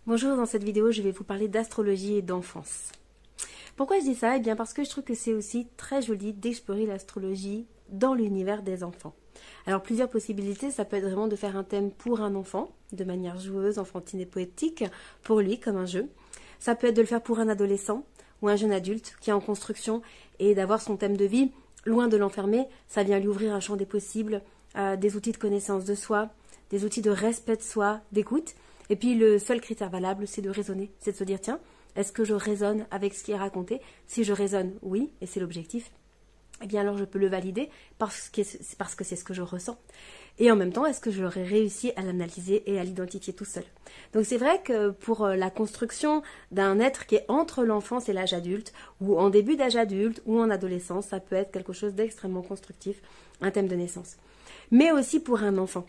Bonjour, dans cette vidéo, je vais vous parler d'astrologie et d'enfance. Pourquoi je dis ça? Eh bien parce que je trouve que c'est aussi très joli d'explorer l'astrologie dans l'univers des enfants. Alors plusieurs possibilités, ça peut être vraiment de faire un thème pour un enfant, de manière joueuse, enfantine et poétique, pour lui comme un jeu. Ça peut être de le faire pour un adolescent ou un jeune adulte qui est en construction et d'avoir son thème de vie, loin de l'enfermer, ça vient lui ouvrir un champ des possibles, des outils de connaissance de soi, des outils de respect de soi, d'écoute. Et puis le seul critère valable, c'est de raisonner, c'est de se dire, tiens, est-ce que je raisonne avec ce qui est raconté? Si je raisonne, oui, et c'est l'objectif, eh bien alors je peux le valider parce que c'est ce que je ressens. Et en même temps, est-ce que j'aurais réussi à l'analyser et à l'identifier tout seul? Donc c'est vrai que pour la construction d'un être qui est entre l'enfance et l'âge adulte, ou en début d'âge adulte, ou en adolescence, ça peut être quelque chose d'extrêmement constructif, un thème de naissance. Mais aussi pour un enfant.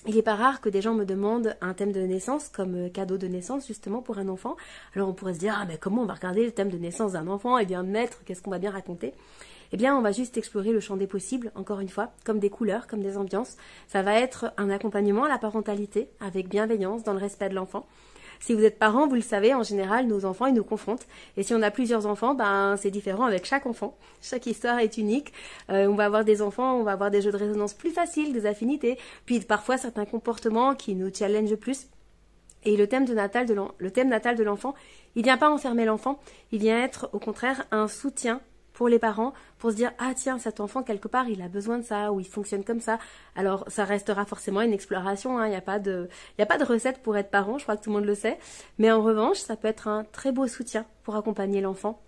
Il n'est pas rare que des gens me demandent un thème de naissance comme cadeau de naissance justement pour un enfant. Alors on pourrait se dire, ah mais comment on va regarder le thème de naissance d'un enfant? Eh bien maître, qu'est-ce qu'on va bien raconter? Eh bien on va juste explorer le champ des possibles, encore une fois, comme des couleurs, comme des ambiances. Ça va être un accompagnement à la parentalité, avec bienveillance, dans le respect de l'enfant. Si vous êtes parent, vous le savez, en général, nos enfants, ils nous confrontent. Et si on a plusieurs enfants, ben, c'est différent avec chaque enfant. Chaque histoire est unique. On va avoir des enfants, on va avoir des jeux de résonance plus faciles, des affinités, puis parfois certains comportements qui nous challengent plus. Et le thème natal de l'enfant, il vient pas enfermer l'enfant, il vient être au contraire un soutien pour les parents, pour se dire « Ah tiens, cet enfant, quelque part, il a besoin de ça, ou il fonctionne comme ça. » Alors, ça restera forcément une exploration, hein. Il n'y a pas de recette pour être parent, je crois que tout le monde le sait. Mais en revanche, ça peut être un très beau soutien pour accompagner l'enfant,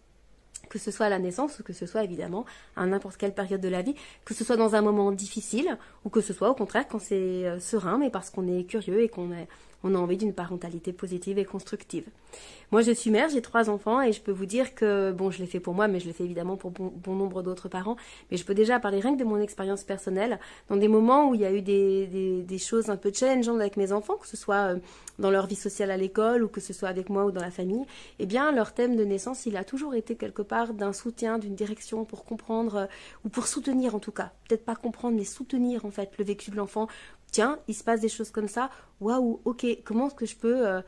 que ce soit à la naissance ou que ce soit évidemment à n'importe quelle période de la vie, que ce soit dans un moment difficile ou que ce soit au contraire quand c'est serein, mais parce qu'on est curieux et qu'on a envie d'une parentalité positive et constructive. Moi je suis mère, j'ai 3 enfants et je peux vous dire que, bon je l'ai fait pour moi mais je l'ai fait évidemment pour bon nombre d'autres parents, mais je peux déjà parler rien que de mon expérience personnelle, dans des moments où il y a eu des choses un peu challengeantes avec mes enfants, que ce soit dans leur vie sociale à l'école ou que ce soit avec moi ou dans la famille, eh bien leur thème de naissance il a toujours été quelque part d'un soutien, d'une direction pour comprendre ou pour soutenir en tout cas, peut-être pas comprendre mais soutenir en fait le vécu de l'enfant. Tiens, il se passe des choses comme ça, waouh, ok, comment est-ce que je peux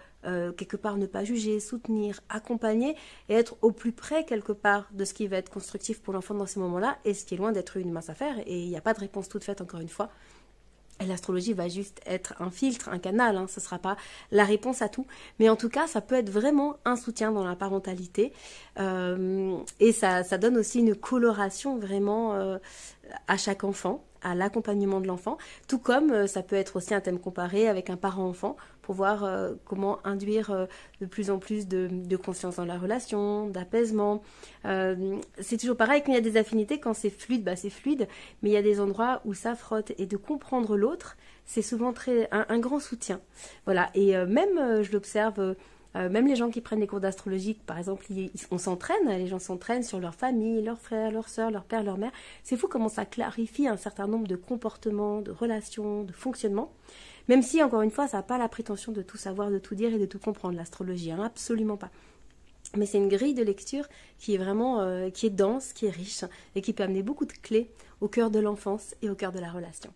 quelque part ne pas juger, soutenir, accompagner et être au plus près quelque part de ce qui va être constructif pour l'enfant dans ces moments-là et ce qui est loin d'être une mince affaire et il n'y a pas de réponse toute faite encore une fois. Et l'astrologie va juste être un filtre, un canal, hein, ce ne sera pas la réponse à tout. Mais en tout cas, ça peut être vraiment un soutien dans la parentalité. Et ça donne aussi une coloration vraiment à chaque enfant, à l'accompagnement de l'enfant. Tout comme ça peut être aussi un thème comparé avec un parent-enfant pour voir comment induire de plus en plus de confiance dans la relation, d'apaisement. C'est toujours pareil, quand il y a des affinités, quand c'est fluide, bah c'est fluide, mais il y a des endroits où ça frotte et de comprendre l'autre, c'est souvent un grand soutien. Voilà, et même je l'observe, même les gens qui prennent des cours d'astrologie, par exemple, on s'entraîne, les gens s'entraînent sur leur famille, leurs frères, leurs sœurs, leur père, leur mère. C'est fou comment ça clarifie un certain nombre de comportements, de relations, de fonctionnements. Même si, encore une fois, ça n'a pas la prétention de tout savoir, de tout dire et de tout comprendre, l'astrologie, hein, absolument pas. Mais c'est une grille de lecture qui est vraiment qui est dense, qui est riche et qui peut amener beaucoup de clés au cœur de l'enfance et au cœur de la relation.